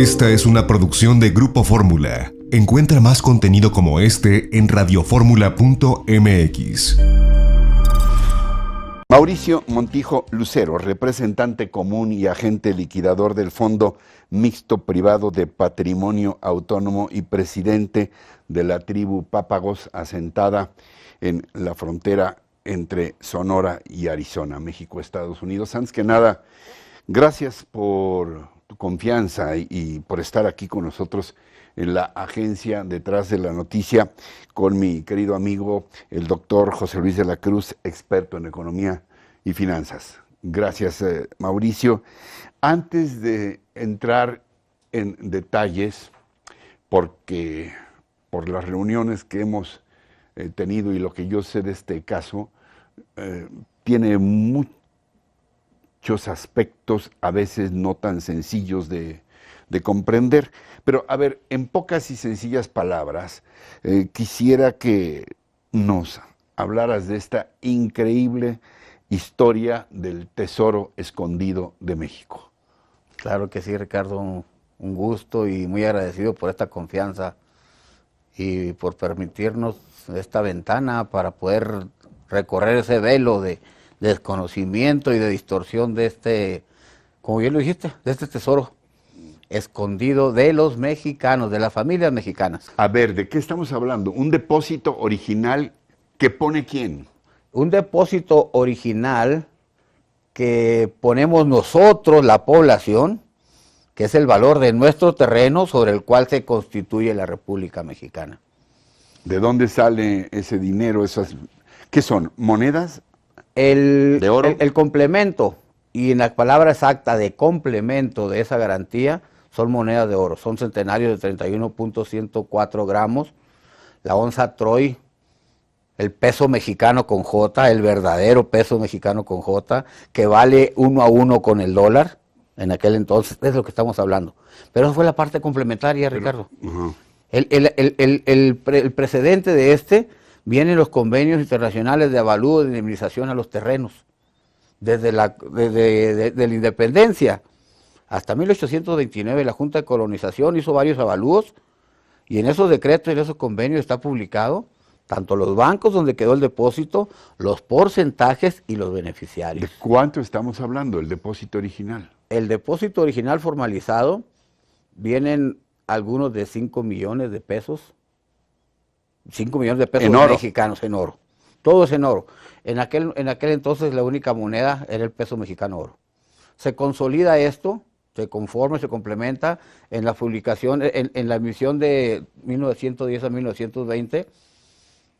Esta es una producción de Grupo Fórmula. Encuentra más contenido como este en radioformula.mx. Mauricio Montijo Lucero, representante común y agente liquidador del Fondo Mixto Privado de Patrimonio Autónomo y presidente de la tribu Pápagos, asentada en la frontera entre Sonora y Arizona, México, Estados Unidos. Antes que nada, gracias por tu confianza y por estar aquí con nosotros en la agencia Detrás de la Noticia, con mi querido amigo, el doctor José Luis de la Cruz, experto en economía y finanzas. Gracias, Mauricio. Antes de entrar en detalles, porque por las reuniones que hemos tenido y lo que yo sé de este caso, tiene muchos aspectos a veces no tan sencillos de comprender. Pero, a ver, en pocas y sencillas palabras, quisiera que nos hablaras de esta increíble historia del tesoro escondido de México. Claro que sí, Ricardo, un gusto y muy agradecido por esta confianza y por permitirnos esta ventana para poder recorrer ese velo de desconocimiento y de distorsión de este, como bien lo dijiste, de este tesoro escondido de los mexicanos, de las familias mexicanas. A ver, ¿de qué estamos hablando? ¿Un depósito original que pone quién? Un depósito original que ponemos nosotros, la población, que es el valor de nuestro terreno sobre el cual se constituye la República Mexicana. ¿De dónde sale ese dinero? ¿Qué son? ¿Monedas? ¿De oro? El complemento, y en la palabra exacta de complemento de esa garantía, son monedas de oro, son centenarios de 31.104 gramos, la onza Troy, el peso mexicano con J, el verdadero peso mexicano con J, que vale 1 a 1 con el dólar, en aquel entonces, es lo que estamos hablando. Pero esa fue la parte complementaria, Ricardo. El precedente de este viene en los convenios internacionales de avalúo de indemnización a los terrenos, desde la independencia hasta 1829 la Junta de Colonización hizo varios avalúos y en esos decretos y en esos convenios está publicado tanto los bancos donde quedó el depósito, los porcentajes y los beneficiarios. ¿De cuánto estamos hablando, el depósito original? El depósito original formalizado vienen algunos de 5 millones de pesos, 5 millones de pesos mexicanos en oro. Todo es en oro. En aquel entonces la única moneda era el peso mexicano oro. Se consolida esto, se conforma, se complementa en la publicación, en la emisión de 1910 a 1920,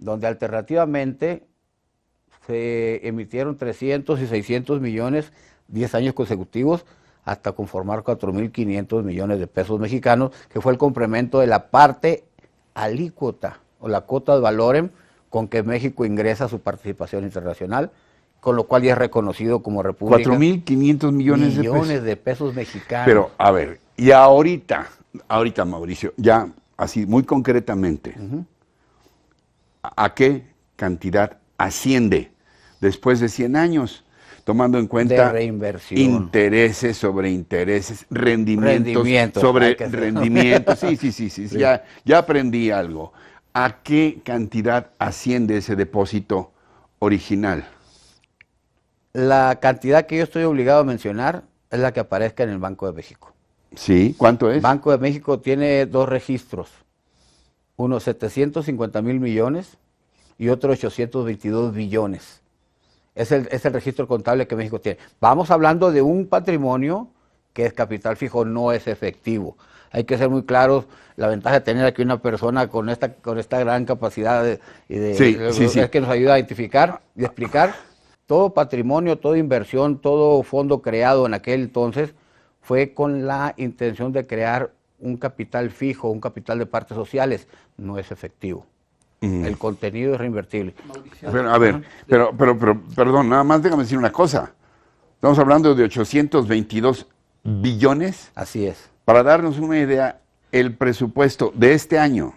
donde alternativamente se emitieron 300 y 600 millones 10 años consecutivos hasta conformar 4.500 millones de pesos mexicanos, que fue el complemento de la parte alícuota o la cuota de valorem con que México ingresa su participación internacional, con lo cual ya es reconocido como república. 4.500 millones de pesos mexicanos. Pero, a ver, y ahorita, Mauricio, ya así muy concretamente, ¿a qué cantidad asciende después de 100 años? Tomando en cuenta de reinversión, intereses sobre intereses, rendimientos sobre rendimientos. Sí. Ya aprendí algo. ¿A qué cantidad asciende ese depósito original? La cantidad que yo estoy obligado a mencionar es la que aparezca en el Banco de México. Sí, ¿cuánto es? Banco de México tiene dos registros, uno 750,000 millones y otro 822 billones. Es el registro contable que México tiene. Vamos hablando de un patrimonio que es capital fijo, no es efectivo. Hay que ser muy claros, la ventaja de tener aquí una persona con esta gran capacidad es que nos ayuda a identificar y explicar. Todo patrimonio, toda inversión, todo fondo creado en aquel entonces fue con la intención de crear un capital fijo, un capital de partes sociales, no es efectivo. El contenido es reinvertible. Pero, a ver, pero, perdón, nada más déjame decir una cosa. Estamos hablando de 822 billones. Así es. Para darnos una idea, el presupuesto de este año,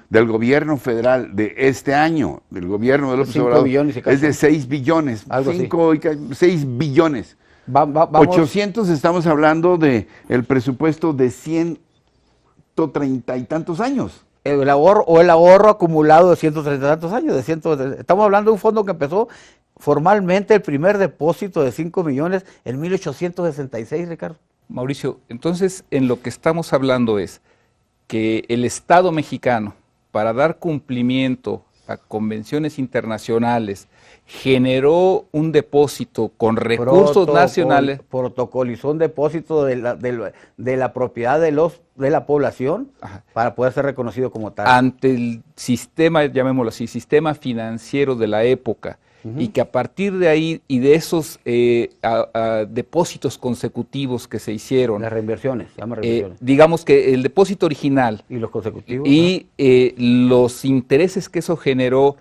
del gobierno federal de este año, del gobierno de López Obrador, es de 6 billones. 6 billones. Vamos. 800 estamos hablando de el presupuesto de 130 y tantos años. El ahorro acumulado de 130 y tantos años. Estamos hablando de un fondo que empezó formalmente el primer depósito de 5 millones en 1866, Ricardo. Mauricio, entonces en lo que estamos hablando es que el Estado mexicano, para dar cumplimiento a convenciones internacionales, generó un depósito con recursos nacionales. Protocolizó un depósito de la propiedad de la población. Ajá. Para poder ser reconocido como tal. Ante el sistema, llamémoslo así, sistema financiero de la época, y que a partir de ahí y de esos depósitos consecutivos que se hicieron. Las reinversiones, se llama reinversiones. Digamos que el depósito original. Y los consecutivos. Y los intereses que eso generó,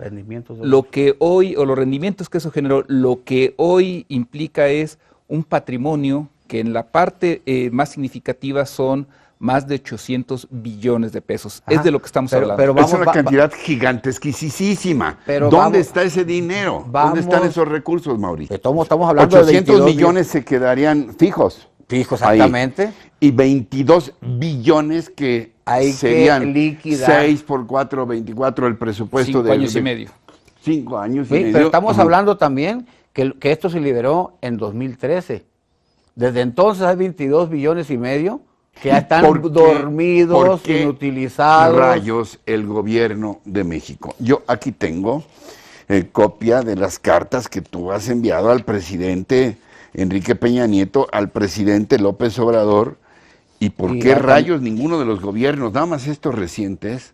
lo que hoy, o los rendimientos que eso generó, lo que hoy implica es un patrimonio que en la parte más significativa son más de 800 billones de pesos. Ajá, es de lo que estamos hablando. Pero es una cantidad gigantesquísima. ¿Dónde está ese dinero? ¿Dónde están esos recursos, Mauricio? Estamos hablando 800 millones se quedarían fijos. Fijos, exactamente. Ahí. Y 22 billones que serían 6 por 4, 24 el presupuesto 5 años y medio. 5 años y medio. Pero estamos hablando también que esto se liberó en 2013. Desde entonces hay 22 billones y medio que ya están dormidos, inutilizados. Rayos el gobierno de México. Yo aquí tengo copia de las cartas que tú has enviado al presidente Enrique Peña Nieto, al presidente López Obrador, y por qué rayos ninguno de los gobiernos, nada más estos recientes,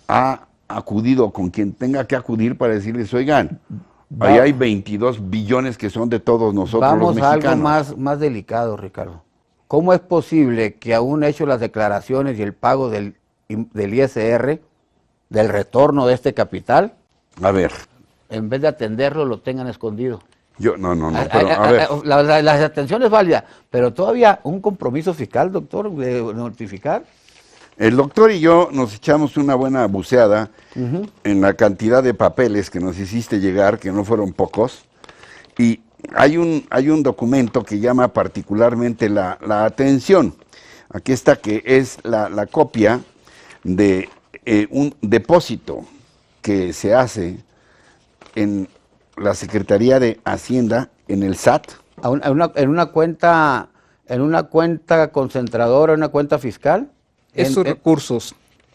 ha acudido con quien tenga que acudir para decirles, oigan, ahí hay 22 billones que son de todos nosotros los mexicanos. Vamos a algo más delicado, Ricardo. ¿Cómo es posible que aún hecho las declaraciones y el pago del ISR, del retorno de este capital, a ver, en vez de atenderlo, lo tengan escondido? No, pero a ver. La atención es válida, pero todavía un compromiso fiscal, doctor, de notificar. El doctor y yo nos echamos una buena buceada en la cantidad de papeles que nos hiciste llegar, que no fueron pocos, y hay un documento que llama particularmente la atención. Aquí está, que es la copia de un depósito que se hace en la Secretaría de Hacienda, en el SAT. En una cuenta concentradora, una cuenta fiscal. Esos recursos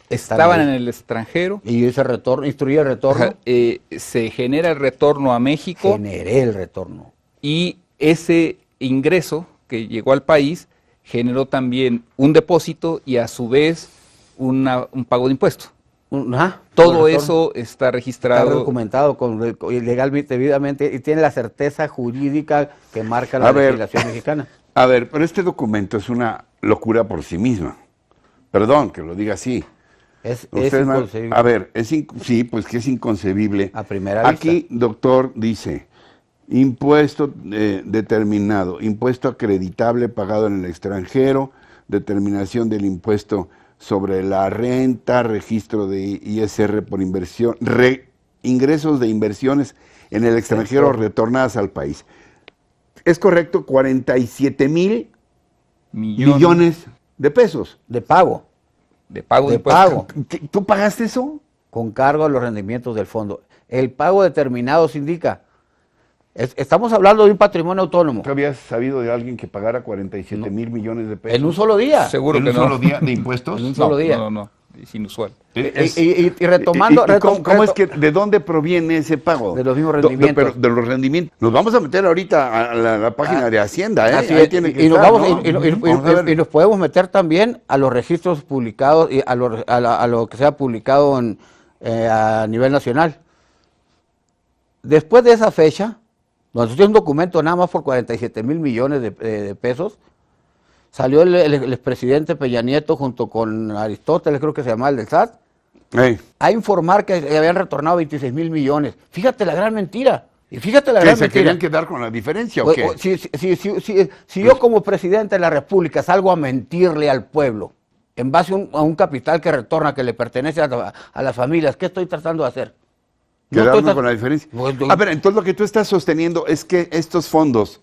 estaban en el extranjero. Y ese retorno, instruye el retorno. Se genera el retorno a México. Generé el retorno. Y ese ingreso que llegó al país generó también un depósito y a su vez un pago de impuestos. Todo eso está registrado. Está documentado legalmente, debidamente, y tiene la certeza jurídica que marca la legislación mexicana. A ver, pero este documento es una locura por sí misma. Perdón que lo diga así. Es inconcebible. A ver, sí, pues que es inconcebible. A primera vista. Aquí, doctor, dice, impuesto determinado, impuesto acreditable pagado en el extranjero, determinación del impuesto sobre la renta, registro de ISR por inversión, ingresos de inversiones en el extranjero retornadas al país. ¿Es correcto? 47 mil millones de pesos. De pago. De pago. ¿Tú pagaste eso? Con cargo a los rendimientos del fondo. El pago determinado se indica. Estamos hablando de un patrimonio autónomo. ¿Tú habías sabido de alguien que pagara 47 mil millones de pesos? ¿En un solo día? Seguro que no. ¿En un solo día de impuestos? En un solo día. No, es inusual. Y retomando... ¿Cómo es que, de dónde proviene ese pago? De los mismos rendimientos. De los rendimientos. Nos vamos a meter ahorita a la página de Hacienda, ¿eh? Así Ahí es. tiene que y estar, y nos podemos meter también a los registros publicados y a lo que sea publicado a nivel nacional. Después de esa fecha, donde tiene un documento nada más por 47 mil millones de pesos, salió el expresidente Peña Nieto junto con Aristóteles, creo que se llamaba el del SAT, a informar que habían retornado 26 mil millones. Fíjate la gran mentira. Y fíjate la gran mentira. ¿Se querían quedar con la diferencia o qué? Si yo como presidente de la República salgo a mentirle al pueblo en base a un capital que retorna, que le pertenece a las familias, ¿qué estoy tratando de hacer? Quedarme con la diferencia. A ver, entonces lo que tú estás sosteniendo es que estos fondos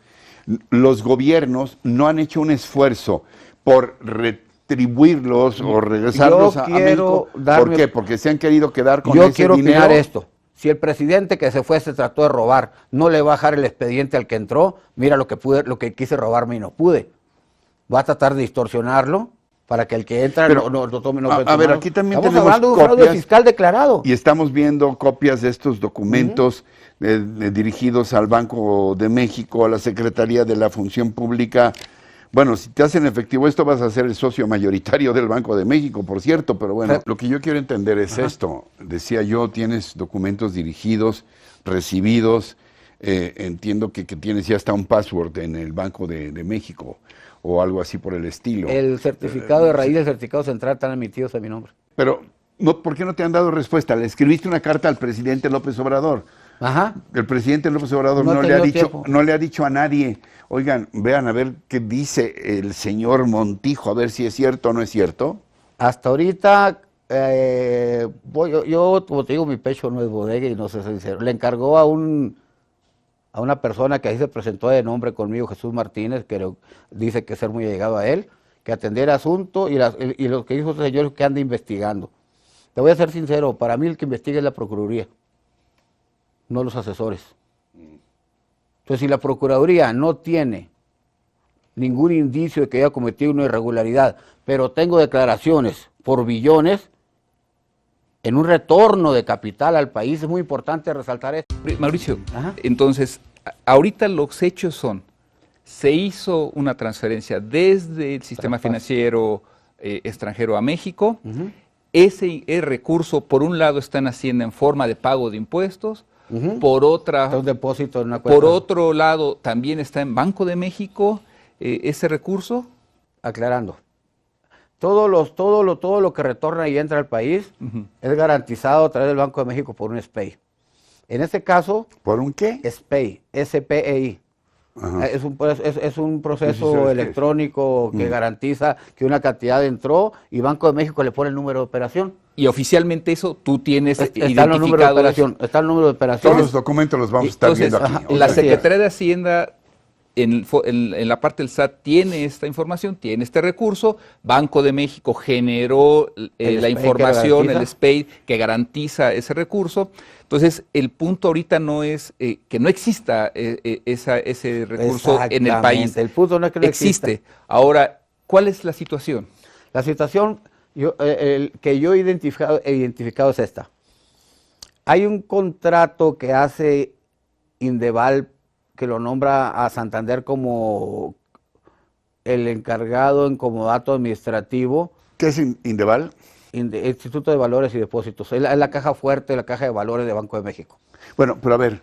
los gobiernos no han hecho un esfuerzo por retribuirlos o regresarlos a México. ¿Por qué? Porque se han querido quedar con ese dinero. Yo quiero opinar esto. Si el presidente que se fue se trató de robar, no le va a dejar el expediente al que entró, mira lo que quise robarme y no pude. Va a tratar de distorsionarlo para que el que entra no tome. A ver, aquí también estamos tenemos hablando de un fraude fiscal declarado. Y estamos viendo copias de estos documentos dirigidos al Banco de México, a la Secretaría de la Función Pública. Bueno, si te hacen efectivo esto, vas a ser el socio mayoritario del Banco de México, por cierto, pero bueno, lo que yo quiero entender es esto. Decía yo, tienes documentos dirigidos, recibidos, entiendo que tienes ya hasta un password en el Banco de México o algo así por el estilo. El certificado de raíz y el certificado central están emitidos a mi nombre. Pero, ¿por qué no te han dado respuesta? Le escribiste una carta al presidente López Obrador. Ajá. El presidente López Obrador no le ha dicho a nadie, oigan, vean a ver qué dice el señor Montijo, a ver si es cierto o no es cierto. Hasta ahorita, yo como te digo, mi pecho no es bodega y no sé sincero. Le encargó a una persona que ahí se presentó de nombre conmigo, Jesús Martínez, que dice que ser muy allegado a él, que atendiera asunto y lo que dijo ese señor es que anda investigando. Te voy a ser sincero, para mí el que investiga es la Procuraduría, no los asesores. Entonces, si la Procuraduría no tiene ningún indicio de que haya cometido una irregularidad, pero tengo declaraciones por billones en un retorno de capital al país, es muy importante resaltar esto. Mauricio, entonces, ahorita los hechos son, se hizo una transferencia desde el sistema financiero extranjero a México, ese recurso por un lado está en Hacienda en forma de pago de impuestos, por un depósito en una cuenta. Por otro lado también está en Banco de México ese recurso. Aclarando, todo lo que retorna y entra al país es garantizado a través del Banco de México por un SPEI. En este caso, ¿por un qué? SPEI, S-P-E-I. Es un proceso electrónico que garantiza que una cantidad entró y Banco de México le pone el número de operación. Y oficialmente eso tú tienes está el número de operación. Está el número de operación. Todos los documentos los vamos a estar viendo aquí. La Secretaría de Hacienda en la parte del SAT tiene esta información, tiene este recurso. Banco de México generó la información, el SPEI que garantiza ese recurso. Entonces, el punto ahorita no es que no exista ese recurso en el país. El punto no es que no existe. Ahora, ¿cuál es la situación? La situación que yo he identificado es esta. Hay un contrato que hace Indeval que lo nombra a Santander como el encargado en comodato administrativo. ¿Qué es Indeval? Instituto de Valores y Depósitos. Es la caja fuerte, la caja de valores de Banco de México. Bueno, pero a ver,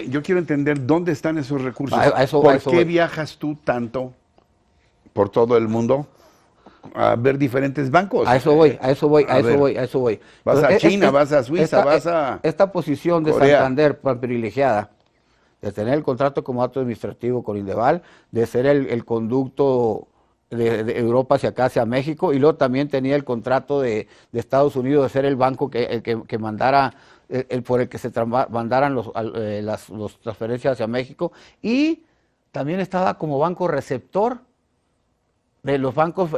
yo quiero entender dónde están esos recursos. ¿Por qué viajas tú tanto por todo el mundo a ver diferentes bancos? A eso voy. Vas a China, vas a Suiza, vas a esta posición de Corea. Santander privilegiada, de tener el contrato como acto administrativo con Indeval, de ser el conducto de Europa hacia acá, hacia México, y luego también tenía el contrato de Estados Unidos de ser el banco que mandara, por el que se mandaran las transferencias hacia México, y también estaba como banco receptor de los bancos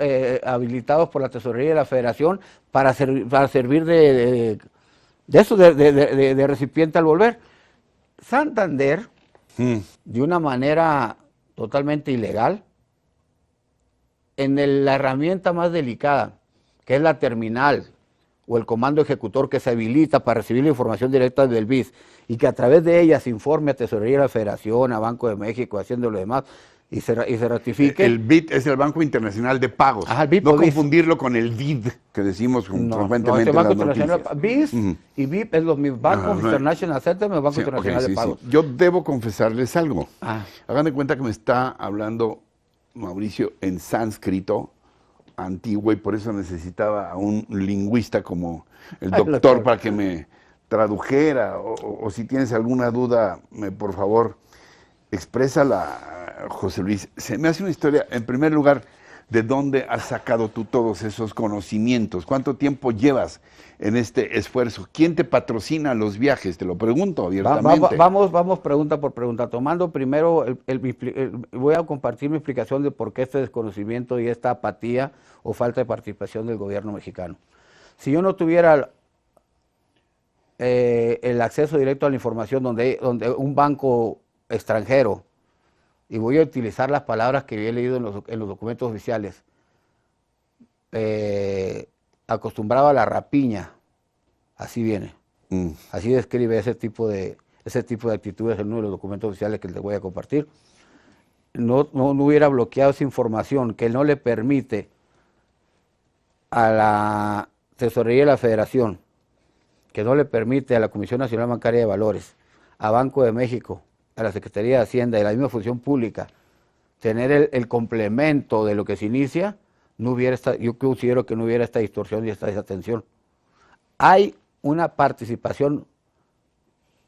habilitados por la Tesorería de la Federación para servir de recipiente al volver. Santander, de una manera totalmente ilegal, en la herramienta más delicada, que es la terminal o el comando ejecutor que se habilita para recibir la información directa del BIS y que a través de ella se informe a Tesorería de la Federación, a Banco de México, haciendo lo demás, y se ratifique. El BID es el Banco Internacional de Pagos. Ajá, el BID, no confundirlo con el BID que decimos frecuentemente en las noticias. BIS y BIP es los mismos. Bancos International Settlement, Banco Internacional de Pagos. Yo debo confesarles algo. Hagan de cuenta que me está hablando Mauricio en sánscrito antiguo y por eso necesitaba a un lingüista como el doctor para que me tradujera o si tienes alguna duda, por favor, exprésala, José Luis. Se me hace una historia, en primer lugar, ¿De dónde has sacado tú todos esos conocimientos? ¿Cuánto tiempo llevas en este esfuerzo? ¿Quién te patrocina los viajes? Te lo pregunto abiertamente. Vamos pregunta por pregunta. Tomando primero, voy a compartir mi explicación de por qué este desconocimiento y esta apatía o falta de participación del gobierno mexicano. Si yo no tuviera el acceso directo a la información donde un banco extranjero, y voy a utilizar las palabras que he leído en los documentos oficiales, acostumbrado a la rapiña, así viene, así describe ese tipo de actitudes en uno de los documentos oficiales que les voy a compartir. No hubiera bloqueado esa información que no le permite a la Tesorería de la Federación, que no le permite a la Comisión Nacional Bancaria de Valores, a Banco de México, a la Secretaría de Hacienda y a la misma Función Pública, tener el complemento de lo que se inicia, yo considero que no hubiera esta distorsión y esta desatención. Hay una participación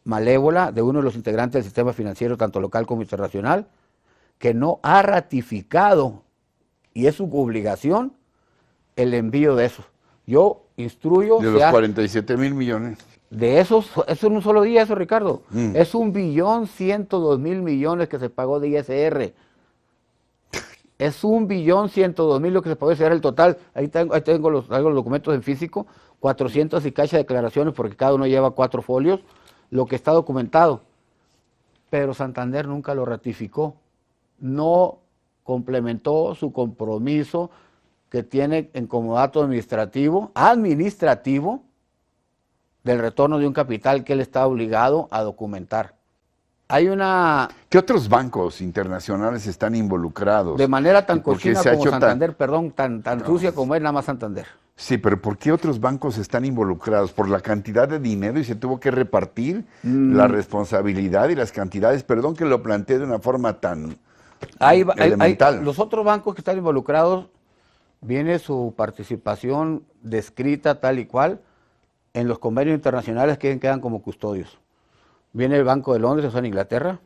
malévola de uno de los integrantes del sistema financiero, tanto local como internacional, que no ha ratificado, y es su obligación, el envío de eso. Yo instruyo... De los 47,000 millones. De esos, eso en un solo día, eso, Ricardo. Es 1.102.000 millones que se pagó de ISR. Es 1.102.000 lo que se pagó de ISR el total. Ahí tengo los documentos en físico, 400 y cacha de declaraciones, porque cada uno lleva 4 folios, lo que está documentado. Pero Santander nunca lo ratificó. No complementó su compromiso que tiene en comodato administrativo del retorno de un capital que él está obligado a documentar. ¿Qué otros bancos internacionales están involucrados? De manera tan cochina como Santander, tan sucia como es nada más Santander. Sí, pero ¿por qué otros bancos están involucrados? ¿Por la cantidad de dinero y se tuvo que repartir la responsabilidad y las cantidades? Perdón que lo planteé de una forma tan elemental. Los otros bancos que están involucrados, viene su participación descrita tal y cual en los convenios internacionales que quedan como custodios. Viene el Banco de Londres, eso en Inglaterra.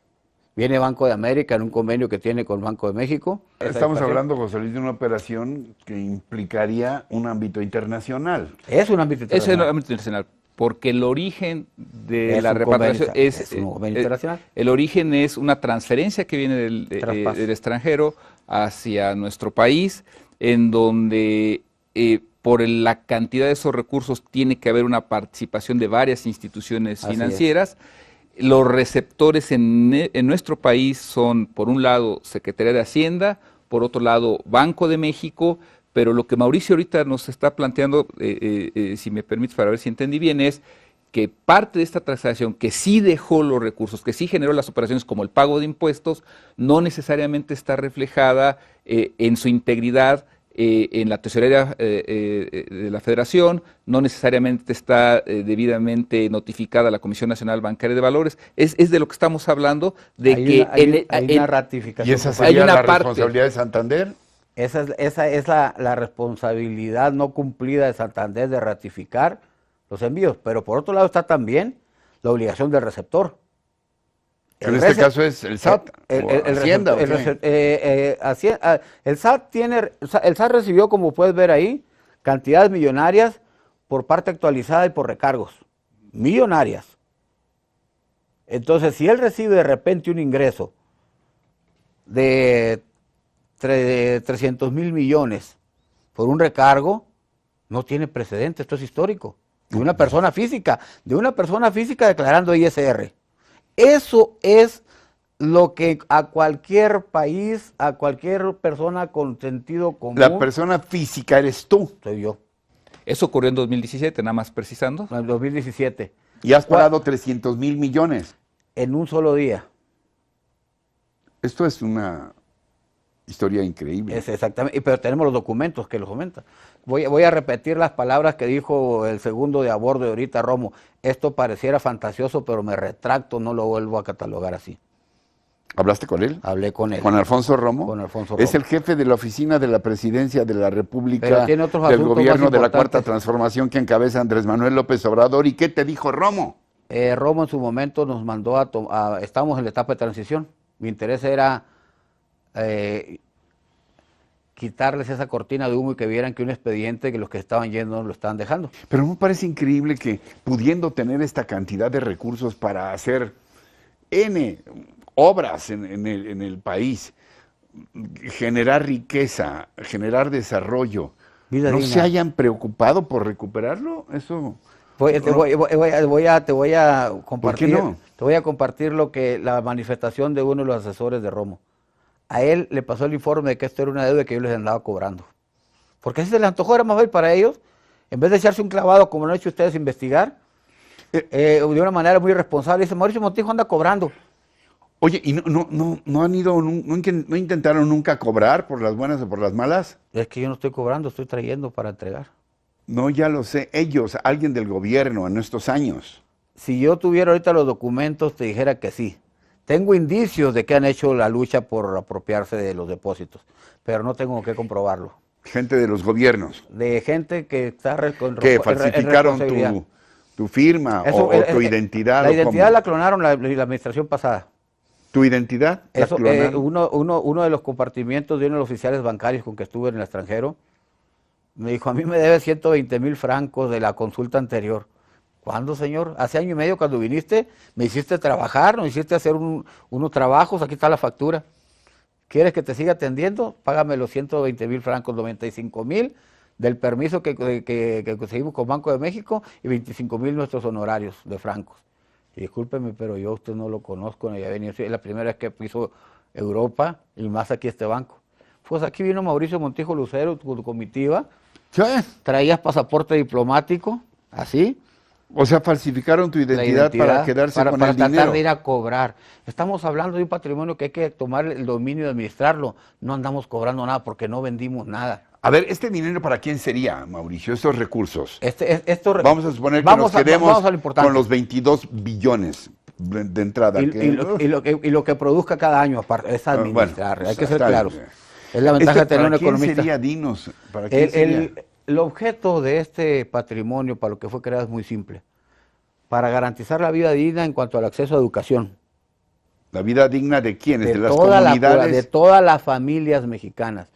Viene Banco de América en un convenio que tiene con el Banco de México. Estamos hablando, José Luis, de una operación que implicaría un ámbito internacional. Es un ámbito internacional. Es un ámbito internacional, porque el origen de la repatriación es un convenio internacional. El origen es una transferencia que viene del extranjero hacia nuestro país, en donde por la cantidad de esos recursos tiene que haber una participación de varias instituciones financieras. Los receptores en nuestro país son, por un lado, Secretaría de Hacienda, por otro lado, Banco de México, pero lo que Mauricio ahorita nos está planteando, si me permites para ver si entendí bien, es que parte de esta transacción que sí dejó los recursos, que sí generó las operaciones como el pago de impuestos, no necesariamente está reflejada en su integridad en la tesorería de la Federación, no necesariamente está debidamente notificada la Comisión Nacional Bancaria de Valores. Es de lo que estamos hablando, de hay una ratificación. ¿Y esa sería la responsabilidad de Santander? Esa es la responsabilidad no cumplida de Santander de ratificar los envíos, pero por otro lado está también la obligación del receptor. En este caso es el SAT, Hacienda. El SAT recibió, como puedes ver ahí, cantidades millonarias por parte actualizada y por recargos. Millonarias. Entonces, si él recibe de repente un ingreso de 300,000 millones por un recargo, no tiene precedente, esto es histórico. De una persona física declarando ISR. Eso es lo que a cualquier país, a cualquier persona con sentido común... La persona física eres tú. Soy yo. Eso ocurrió en 2017, nada más precisando. En 2017. Y has pagado 300,000 millones. En un solo día. Esto es una historia increíble. Es exactamente, pero tenemos los documentos que lo comentan. Voy a repetir las palabras que dijo el segundo de a bordo de ahorita, Romo. Esto pareciera fantasioso, pero me retracto, no lo vuelvo a catalogar así. ¿Hablaste con él? Hablé con él. ¿Con Alfonso Romo? Con Alfonso Romo. Es el jefe de la oficina de la Presidencia de la República, pero tiene otros del gobierno de la importantes. Cuarta Transformación que encabeza Andrés Manuel López Obrador. ¿Y qué te dijo Romo? Romo en su momento nos mandó estamos en la etapa de transición. Mi interés era que quitarles esa cortina de humo y que vieran que un expediente que los que estaban yendo no lo estaban dejando. Pero me parece increíble que pudiendo tener esta cantidad de recursos para hacer N obras en el país, generar riqueza, generar desarrollo, Vida ¿no digna. se hayan preocupado por recuperarlo? Eso... Te voy a compartir, ¿Por qué no? te voy a compartir la manifestación de uno de los asesores de Romo. A él le pasó el informe de que esto era una deuda que yo les andaba cobrando. Porque así se les antojó, era más bien para ellos, en vez de echarse un clavado como lo han hecho ustedes, investigar, de una manera muy irresponsable, dice, Mauricio Montijo anda cobrando. Oye, ¿y no han ido, no intentaron nunca cobrar por las buenas o por las malas? Es que yo no estoy cobrando, estoy trayendo para entregar. No, ya lo sé. Ellos, alguien del gobierno en estos años. Si yo tuviera ahorita los documentos, te dijera que sí. Tengo indicios de que han hecho la lucha por apropiarse de los depósitos, pero no tengo que comprobarlo. Gente de los gobiernos. De gente que está que falsificaron tu firma o tu identidad. La identidad la clonaron la administración pasada. ¿Tu identidad? Eso, uno de los compartimientos de uno de los oficiales bancarios con que estuve en el extranjero me dijo, a mí me debe 120,000 francos de la consulta anterior. ¿Cuándo, señor? Hace año y medio cuando viniste, me hiciste trabajar, nos hiciste hacer unos trabajos, aquí está la factura. ¿Quieres que te siga atendiendo? Págame los 120,000 francos, 95,000 del permiso que conseguimos con Banco de México y 25,000 nuestros honorarios de francos. Y discúlpeme, pero yo a usted no lo conozco, no había venido, es la primera vez que piso Europa y más aquí este banco. Pues aquí vino Mauricio Montijo Lucero, tu comitiva, ¿Sí? Traías pasaporte diplomático, así. O sea, falsificaron tu identidad para quedarse con el dinero. Para tratar de ir a cobrar. Estamos hablando de un patrimonio que hay que tomar el dominio y administrarlo. No andamos cobrando nada porque no vendimos nada. A ver, ¿este dinero para quién sería, Mauricio? Estos recursos. Vamos a suponer que nos quedemos con los 22 billones de entrada. Y lo que produzca cada año, aparte, es administrar. Bueno, hay que ser claros. Es la ventaja de tener un economista. ¿Para quién sería, dinos? ¿Para quién sería? El objeto de este patrimonio, para lo que fue creado, es muy simple. Para garantizar la vida digna en cuanto al acceso a educación. ¿La vida digna de quiénes? ¿De las comunidades? De todas las familias mexicanas.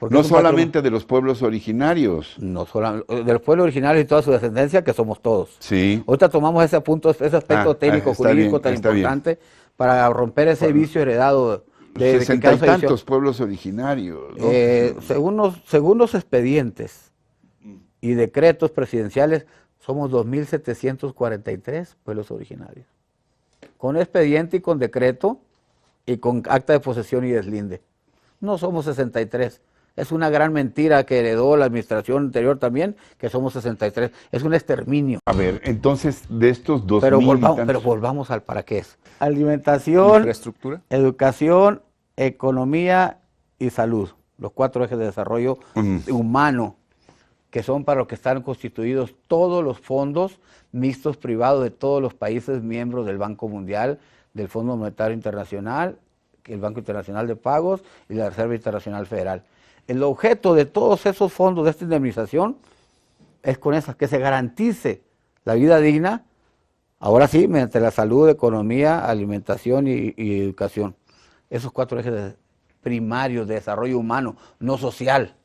No solamente de los pueblos originarios. No solamente de los pueblos originarios y toda su descendencia, que somos todos. Sí. Ahorita tomamos ese aspecto técnico, jurídico tan importante para romper ese vicio heredado de 60 y tantos pueblos originarios, ¿no? Según los expedientes y decretos presidenciales, somos 2,743 pueblos originarios. Con expediente y con decreto y con acta de posesión y deslinde. No somos 63. Es una gran mentira que heredó la administración anterior también, que somos 63. Es un exterminio. A ver, entonces, de estos 2,000... Pero volvamos al para qué es. Alimentación, infraestructura, educación, economía y salud. Los 4 ejes de desarrollo humano, que son para los que están constituidos todos los fondos mixtos privados de todos los países miembros del Banco Mundial, del Fondo Monetario Internacional, el Banco Internacional de Pagos y la Reserva Internacional Federal. El objeto de todos esos fondos de esta indemnización es con esas, que se garantice la vida digna, ahora sí, mediante la salud, economía, alimentación y educación. Esos 4 ejes primarios de desarrollo humano, no social.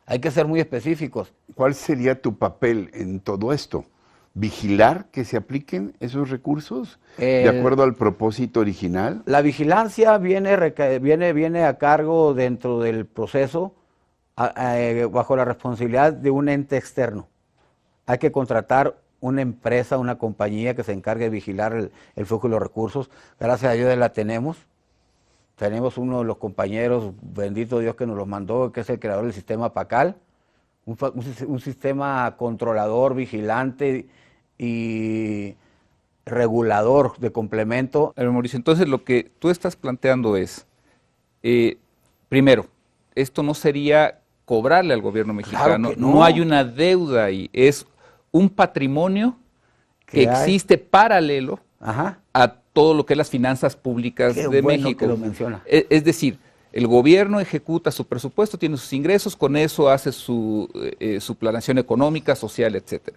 Hay que ser muy específicos. ¿Cuál sería tu papel en todo esto? ¿Vigilar que se apliquen esos recursos de acuerdo al propósito original? La vigilancia viene a cargo dentro del proceso bajo la responsabilidad de un ente externo. Hay que contratar una empresa, una compañía que se encargue de vigilar el flujo de los recursos. Gracias a Dios la tenemos. Tenemos uno de los compañeros, bendito Dios que nos los mandó, que es el creador del sistema PACAL, un sistema controlador, vigilante y regulador de complemento. Mauricio, entonces lo que tú estás planteando es, primero, esto no sería cobrarle al gobierno mexicano, claro que no. No hay una deuda ahí, es un patrimonio que existe paralelo a todo lo que es las finanzas públicas de México. Que lo menciona. Es decir, el gobierno ejecuta su presupuesto, tiene sus ingresos, con eso hace su planeación económica, social, etcétera.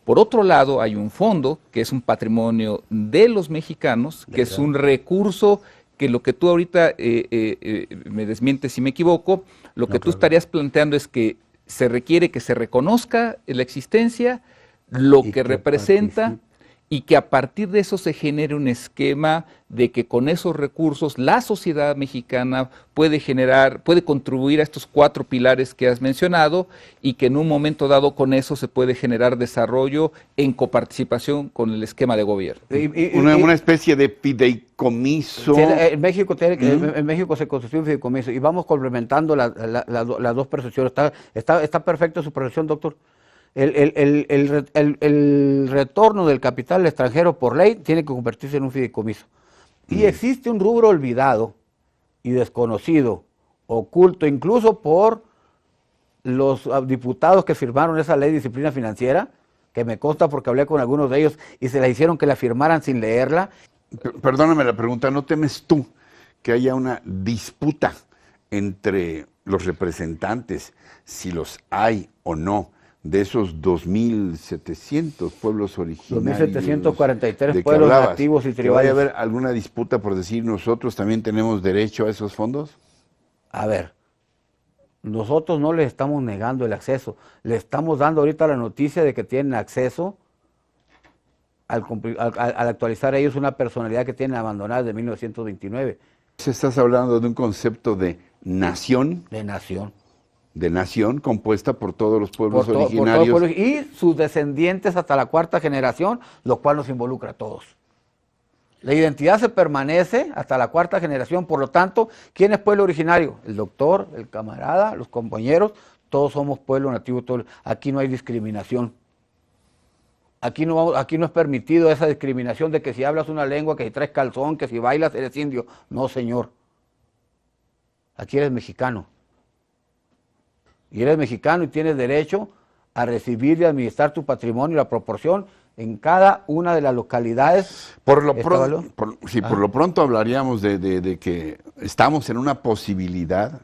Por otro lado, hay un fondo que es un patrimonio de los mexicanos, que es un recurso que lo que tú ahorita, me desmientes si me equivoco, lo que tú estarías planteando es que se requiere que se reconozca la existencia, lo que representa, y que a partir de eso se genere un esquema de que con esos recursos la sociedad mexicana puede contribuir a estos 4 pilares que has mencionado, y que en un momento dado con eso se puede generar desarrollo en coparticipación con el esquema de gobierno. Una especie de fideicomiso. En México se constituye un fideicomiso, y vamos complementando las dos percepciones. Está perfecto su percepción, doctor. El retorno del capital extranjero por ley tiene que convertirse en un fideicomiso. Y existe un rubro olvidado y desconocido, oculto incluso por los diputados que firmaron esa ley de disciplina financiera, que me consta porque hablé con algunos de ellos y se la hicieron que la firmaran sin leerla. Perdóname la pregunta, ¿no temes tú que haya una disputa entre los representantes, si los hay o no, de esos 2.700 pueblos originarios? 2.743 pueblos nativos y tribales. ¿Va a haber alguna disputa por decir nosotros también tenemos derecho a esos fondos? A ver, nosotros no les estamos negando el acceso, le estamos dando ahorita la noticia de que tienen acceso al actualizar ellos una personalidad que tienen abandonada desde 1929. Estás hablando de un concepto de nación. De nación. De nación compuesta por todos los pueblos originarios. Y sus descendientes hasta la 4ª generación, lo cual nos involucra a todos. La identidad se permanece hasta la 4ª generación, por lo tanto, ¿quién es pueblo originario? El doctor, el camarada, los compañeros, todos somos pueblo nativo, aquí no hay discriminación. Aquí no es permitido esa discriminación de que si hablas una lengua, que si traes calzón, que si bailas eres indio. No, señor. Aquí eres mexicano. Y eres mexicano y tienes derecho a recibir y administrar tu patrimonio, la proporción en cada una de las localidades. Por lo pronto hablaríamos de que estamos en una posibilidad,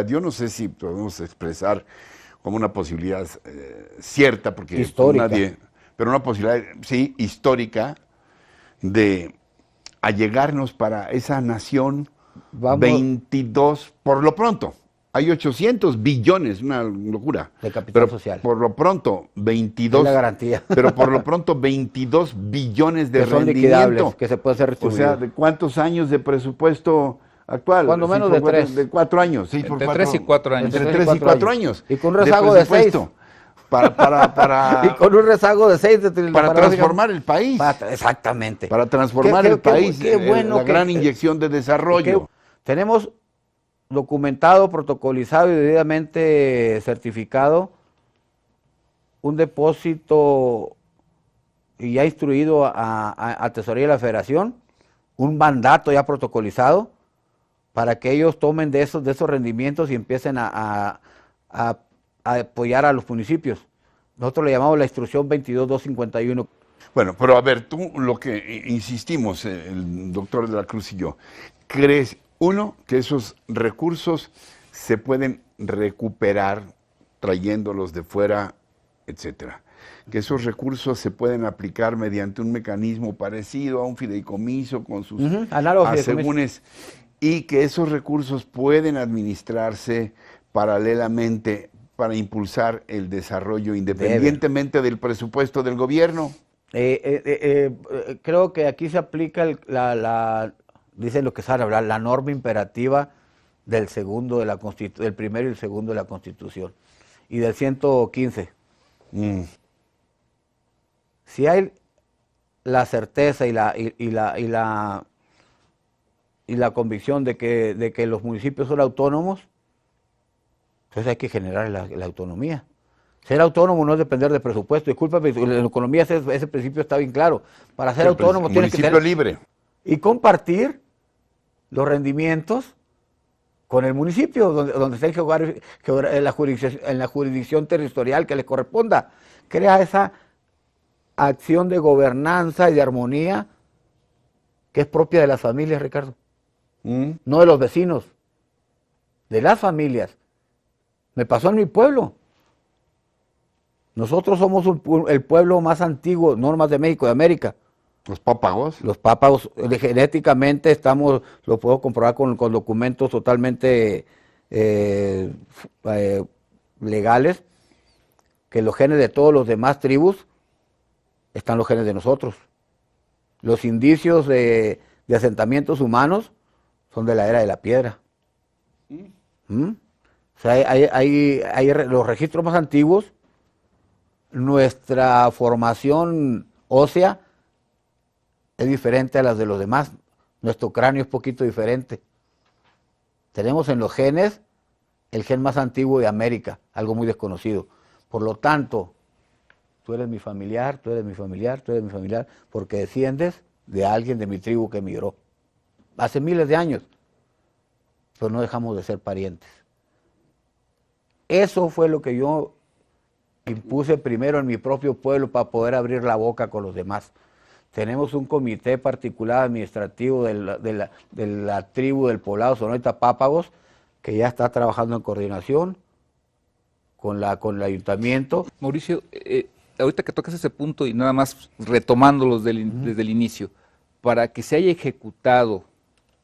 yo no sé si podemos expresar como una posibilidad cierta, porque histórica. Pero una posibilidad, sí, histórica, de allegarnos para esa nación. 22, por lo pronto, hay 800 billones, una locura. De capital social. Por lo pronto, 22. Es la garantía. Pero por lo pronto, 22 billones de que son rendimiento. Liquidables, que se puede ser retribuido. O sea, ¿de cuántos años de presupuesto actual? Cuando menos de 3. De 4 años. Sí, entre 3 y 4 años. Entre 3 y 4 años. Y con un rezago de 6. Y con un rezago de 6. Para transformar el país. Exactamente. Para transformar el país. Qué bueno la gran inyección de desarrollo. Tenemos documentado, protocolizado y debidamente certificado un depósito y ya instruido a Tesorería de la Federación, un mandato ya protocolizado para que ellos tomen de esos rendimientos y empiecen a apoyar a los municipios. Nosotros le llamamos la instrucción 22251. Bueno, pero a ver, tú lo que insistimos, el doctor de la Cruz y yo, ¿crees, uno, que esos recursos se pueden recuperar trayéndolos de fuera, etcétera? Que esos recursos se pueden aplicar mediante un mecanismo parecido a un fideicomiso con sus asegúnes, y que esos recursos pueden administrarse paralelamente para impulsar el desarrollo independientemente del presupuesto del gobierno. Creo que aquí se aplica dicen lo que saben hablar, la norma imperativa del primero y el segundo de la Constitución y del 115. Si hay la certeza y la convicción de que los municipios son autónomos, entonces hay que generar la autonomía. Ser autónomo no es depender de presupuesto. Discúlpame, en la economía ese principio está bien claro. Para ser autónomo tienes que ser libre y compartir los rendimientos con el municipio, donde esté en la jurisdicción territorial que le corresponda. Crea esa acción de gobernanza y de armonía que es propia de las familias, Ricardo. No de los vecinos, de las familias. Me pasó en mi pueblo. Nosotros somos el pueblo más antiguo, no más de México, de América. ¿Los pápagos? Los pápagos, genéticamente estamos, lo puedo comprobar con documentos totalmente legales, que los genes de todos los demás tribus están los genes de nosotros. Los indicios de asentamientos humanos son de la era de la piedra. O sea, hay los registros más antiguos, nuestra formación ósea es diferente a las de los demás. Nuestro cráneo es poquito diferente. Tenemos en los genes el gen más antiguo de América, algo muy desconocido. Por lo tanto, tú eres mi familiar, tú eres mi familiar, tú eres mi familiar, porque desciendes de alguien de mi tribu que emigró. Hace miles de años, pero no dejamos de ser parientes. Eso fue lo que yo impuse primero en mi propio pueblo para poder abrir la boca con los demás. Tenemos un comité particular administrativo de la tribu del poblado Sonoita Pápagos, que ya está trabajando en coordinación con el ayuntamiento. Mauricio, ahorita que tocas ese punto y nada más retomándolos desde el inicio, para que se haya ejecutado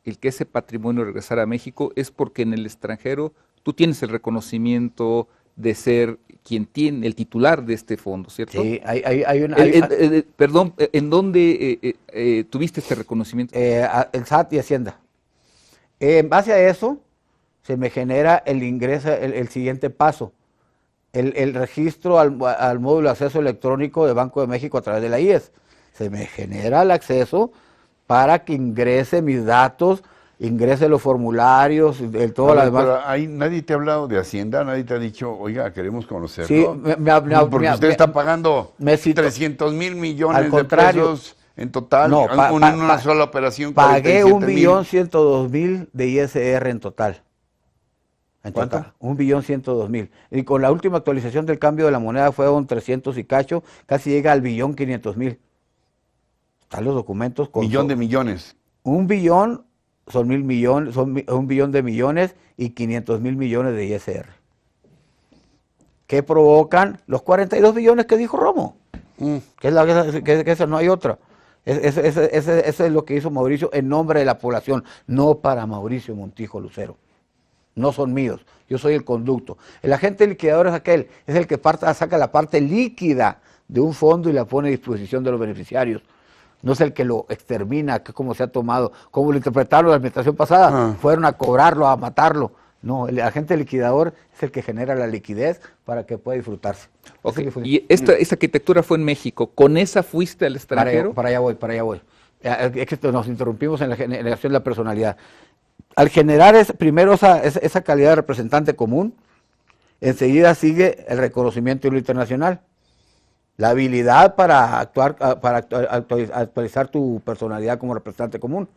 el que ese patrimonio regresara a México es porque en el extranjero tú tienes el reconocimiento de ser quien tiene el titular de este fondo, ¿cierto? Sí, hay una... perdón, ¿en dónde tuviste este reconocimiento? El SAT y Hacienda. En base a eso, se me genera el ingreso, el siguiente paso, el registro al módulo de acceso electrónico de Banco de México a través de la IES. Se me genera el acceso para que ingrese mis datos, ingrese los formularios, todo lo demás. Pero ahí nadie te ha hablado de Hacienda, nadie te ha dicho, oiga, queremos conocerlo. Sí, porque usted está pagando 300,000 millones de pesos en total, no, en una sola operación. Pagué 1.102.000 de ISR en total. ¿Cuánto? 1.102.000. Y con la última actualización del cambio de la moneda fueron 300 y cacho, casi llega al 1.500.000. Están los documentos. Millón de millones. 1 billón son 1.000 millones, son 1 billón de millones y 500.000 millones de ISR. ¿Qué provocan los 42 billones que dijo Romo? Que esa no hay otra. Ese es lo que hizo Mauricio en nombre de la población, no para Mauricio Montijo Lucero. No son míos, yo soy el conducto. El agente liquidador es el que saca la parte líquida de un fondo y la pone a disposición de los beneficiarios. No es el que lo extermina, que es como se ha tomado, como lo interpretaron la administración pasada, fueron a cobrarlo, a matarlo. No, el agente liquidador es el que genera la liquidez para que pueda disfrutarse. Okay. Y esta arquitectura fue en México, ¿con esa fuiste al extranjero? Para allá voy. Es que nos interrumpimos en la generación de la personalidad. Al generar primero esa calidad de representante común, enseguida sigue el reconocimiento y lo internacional. La habilidad para actualizar tu personalidad como representante común,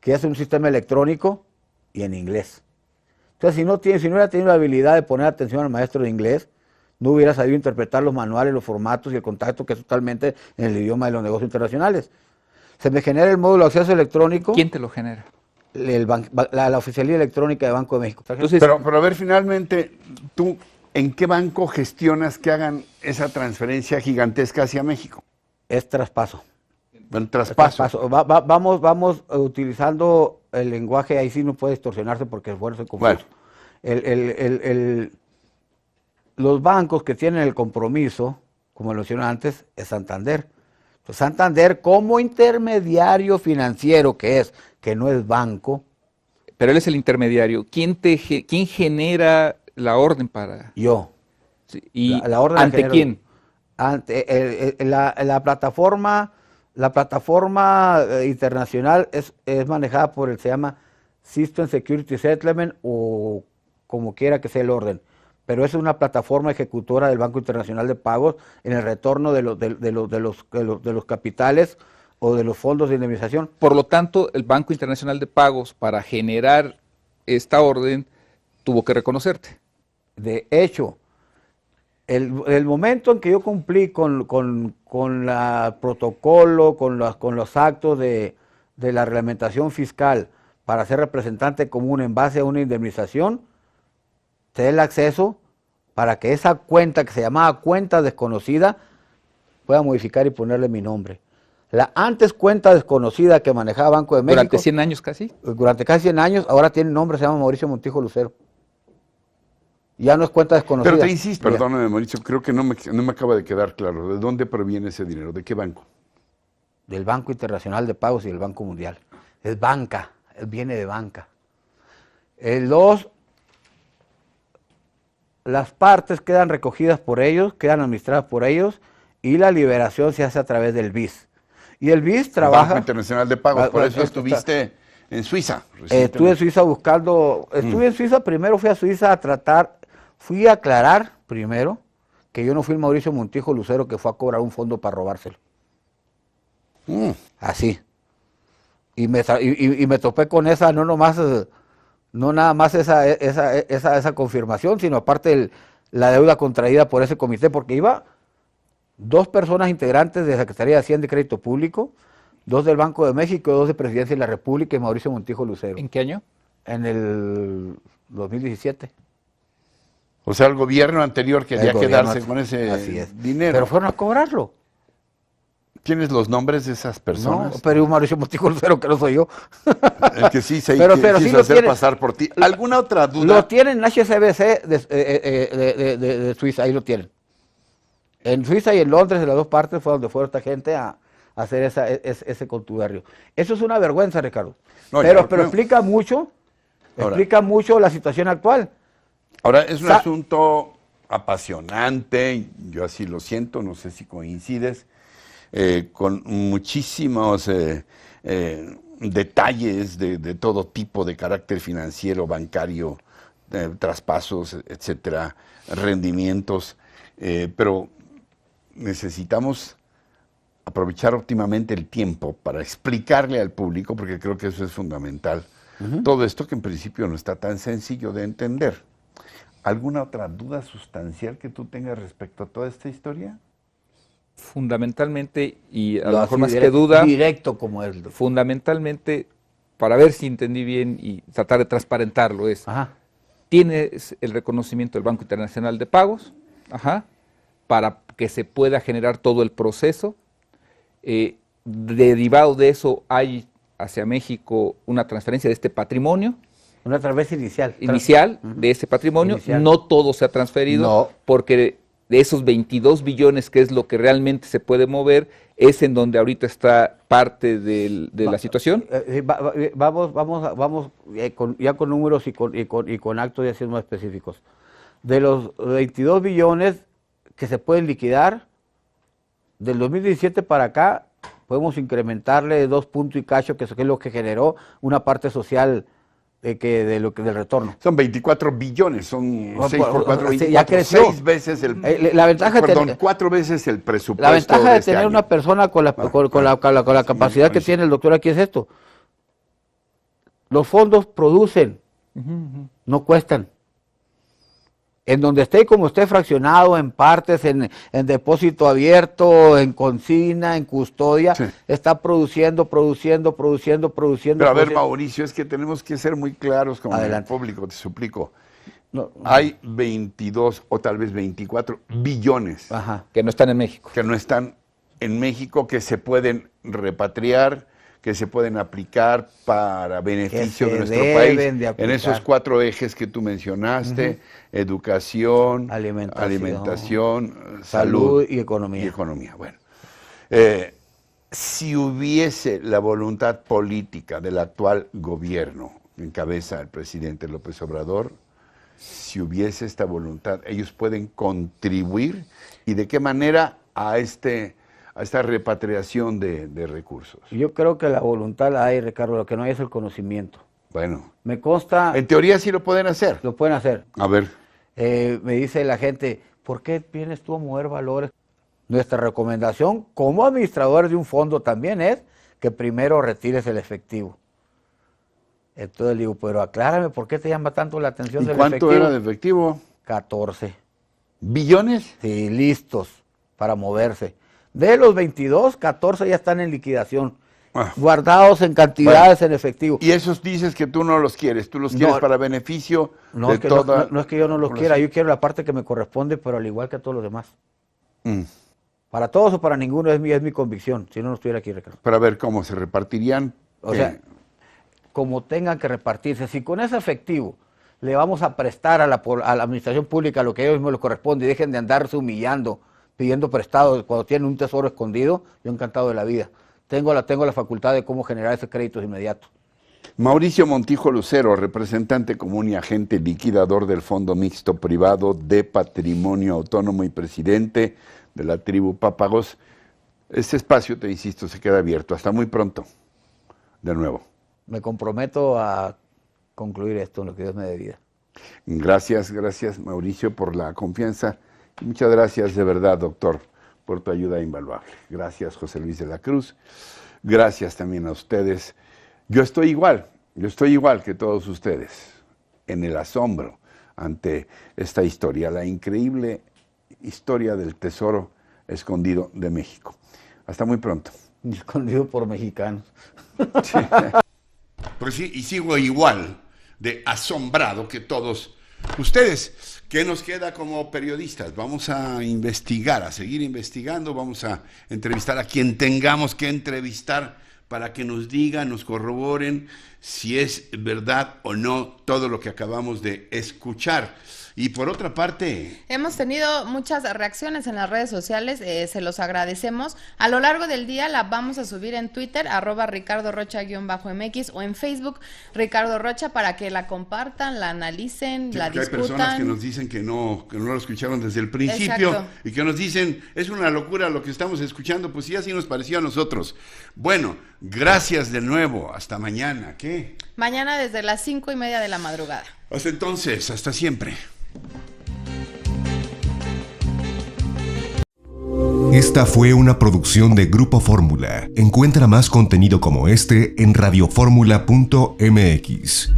que es un sistema electrónico y en inglés. Entonces, si no hubiera tenido la habilidad de poner atención al maestro de inglés, no hubiera sabido interpretar los manuales, los formatos y el contacto, que es totalmente en el idioma de los negocios internacionales. Se me genera el módulo de acceso electrónico. ¿Quién te lo genera? La Oficialía Electrónica de Banco de México. Entonces, pero a ver, finalmente, tú, ¿en qué banco gestionas que hagan esa transferencia gigantesca hacia México? Es traspaso. El traspaso. Vamos utilizando el lenguaje, ahí sí no puede distorsionarse porque es bueno, se confuso. Bueno. Los bancos que tienen el compromiso, como lo mencioné antes, es Santander. Entonces, Santander, como intermediario financiero que no es banco. Pero él es el intermediario. ¿Quién genera la orden para...? Yo. Sí, ¿y la orden ante quién? Ante la plataforma internacional es manejada por se llama System Security Settlement, o como quiera que sea el orden, pero es una plataforma ejecutora del Banco Internacional de Pagos en el retorno de los capitales o de los fondos de indemnización. Por lo tanto, el Banco Internacional de Pagos, para generar esta orden, tuvo que reconocerte. De hecho, el momento en que yo cumplí con el protocolo, con los actos de la reglamentación fiscal para ser representante común en base a una indemnización, te dé el acceso para que esa cuenta que se llamaba cuenta desconocida pueda modificar y ponerle mi nombre. La antes cuenta desconocida que manejaba Banco de México. ¿Durante 100 años casi? Durante casi 100 años, ahora tiene nombre, se llama Mauricio Montijo Lucero. Ya no es cuenta desconocida. Pero te insisto, perdóname, Mauricio, creo que no me acaba de quedar claro. ¿De dónde proviene ese dinero? ¿De qué banco? Del Banco Internacional de Pagos y del Banco Mundial. Es banca, viene de banca. Las partes quedan recogidas por ellos, quedan administradas por ellos, y la liberación se hace a través del BIS. Y el BIS trabaja... Banco Internacional de Pagos, por eso estuviste en Suiza. Estuve en Suiza buscando... Estuve en Suiza, primero fui a Suiza a tratar... Fui a aclarar primero que yo no fui el Mauricio Montijo Lucero que fue a cobrar un fondo para robárselo. Así. Y me topé con esa, no nada más esa confirmación, sino aparte la deuda contraída por ese comité, porque iba 2 personas integrantes de Secretaría de Hacienda y Crédito Público, 2 del Banco de México, 2 de Presidencia de la República y Mauricio Montijo Lucero. ¿En qué año? En el 2017. O sea, el gobierno anterior quería quedarse con ese dinero. Pero fueron a cobrarlo. ¿Tienes los nombres de esas personas? No, pero un Mauricio Montijo Lucero que no soy yo. El que sí se pero quiso hacer pasar por ti. ¿Alguna otra duda? Lo tienen en HSBC de Suiza, ahí lo tienen. En Suiza y en Londres, en las 2 partes, fue donde fue esta gente a hacer ese contubernio. Eso es una vergüenza, Ricardo. No, pero explica mucho la situación actual. Ahora, es un asunto apasionante, yo así lo siento, no sé si coincides, con muchísimos detalles de todo tipo de carácter financiero, bancario, traspasos, etcétera, rendimientos, pero necesitamos aprovechar óptimamente el tiempo para explicarle al público, porque creo que eso es fundamental, todo esto que en principio no está tan sencillo de entender. ¿Alguna otra duda sustancial que tú tengas respecto a toda esta historia? Fundamentalmente, y a lo mejor más que duda... Directo como es. Fundamentalmente, para ver si entendí bien y tratar de transparentarlo, tienes el reconocimiento del Banco Internacional de Pagos, para que se pueda generar todo el proceso. Derivado de eso, hay hacia México una transferencia de este patrimonio. Una transferencia inicial. Inicial de ese patrimonio. No todo se ha transferido, porque de esos 22 billones, que es lo que realmente se puede mover, es en donde ahorita está parte de la situación. Vamos ya con números y con actos y así más específicos. De los 22 billones que se pueden liquidar, del 2017 para acá, podemos incrementarle 2 puntos y cacho, que es lo que generó una parte social del retorno. Son 24 billones, son 6 por 4, 24, ya creció. 6 veces el... la ventaja 4 veces el presupuesto. La ventaja de tener una persona con la capacidad que tiene el doctor aquí es esto. Los fondos producen, no cuestan. En donde esté, como esté fraccionado, en partes, en depósito abierto, en consigna, en custodia, está produciendo. Pero a ver, Mauricio, es que tenemos que ser muy claros con el público, te suplico. Hay 22 o tal vez 24 billones que no están en México. Que no están en México, que se pueden repatriar, que se pueden aplicar para beneficio de nuestro país, en esos 4 ejes que tú mencionaste, educación, alimentación, salud y economía. Bueno, si hubiese la voluntad política del actual gobierno, que encabeza el presidente López Obrador, si hubiese esta voluntad, ellos pueden contribuir, y de qué manera a esta repatriación de recursos. Yo creo que la voluntad la hay, Ricardo, lo que no hay es el conocimiento. Bueno. Me consta... En teoría sí lo pueden hacer. Lo pueden hacer. A ver. Me dice la gente, ¿por qué vienes tú a mover valores? Nuestra recomendación como administradores de un fondo también es que primero retires el efectivo. Entonces le digo, pero aclárame, ¿por qué te llama tanto la atención del efectivo? ¿Cuánto era de efectivo? 14. ¿Billones? Sí, listos para moverse. De los 22, 14 ya están en liquidación, guardados en cantidades en efectivo. Y esos dices que tú no los quieres, tú los quieres para beneficio de toda... No es que yo no los quiera, yo quiero la parte que me corresponde, pero al igual que a todos los demás. Para todos o para ninguno es mi convicción, si no estuviera aquí, Ricardo. Para ver cómo se repartirían. O sea, como tengan que repartirse. Si con ese efectivo le vamos a prestar a la administración pública lo que a ellos mismos les corresponde y dejen de andarse humillando, pidiendo prestado cuando tienen un tesoro escondido, yo encantado de la vida. Tengo la facultad de cómo generar ese crédito inmediato. Mauricio Montijo Lucero, representante común y agente liquidador del Fondo Mixto Privado de Patrimonio Autónomo y presidente de la tribu Pápagos. Este espacio, te insisto, se queda abierto. Hasta muy pronto. De nuevo. Me comprometo a concluir esto en lo que Dios me dé vida. Gracias Mauricio por la confianza. Y muchas gracias de verdad, doctor, por tu ayuda invaluable. Gracias, José Luis de la Cruz. Gracias también a ustedes. Yo estoy igual que todos ustedes, en el asombro ante esta historia, la increíble historia del tesoro escondido de México. Hasta muy pronto. Escondido por mexicanos. Sí. Pues sí, y sigo igual de asombrado que todos ustedes. ¿Qué nos queda como periodistas? Vamos a investigar, a seguir investigando, vamos a entrevistar a quien tengamos que entrevistar para que nos digan, nos corroboren si es verdad o no todo lo que acabamos de escuchar. Y por otra parte... Hemos tenido muchas reacciones en las redes sociales, se los agradecemos. A lo largo del día la vamos a subir en Twitter, @RicardoRocha_MX o en Facebook, Ricardo Rocha, para que la compartan, la analicen, sí, la discutan. Hay personas que nos dicen que no lo escucharon desde el principio. Exacto. Y que nos dicen, es una locura lo que estamos escuchando, pues sí, así nos pareció a nosotros. Bueno, gracias de nuevo, hasta mañana. ¿Qué? Mañana desde las 5:30 de la madrugada. Hasta entonces, hasta siempre. Esta fue una producción de Grupo Fórmula. Encuentra más contenido como este en radioformula.mx.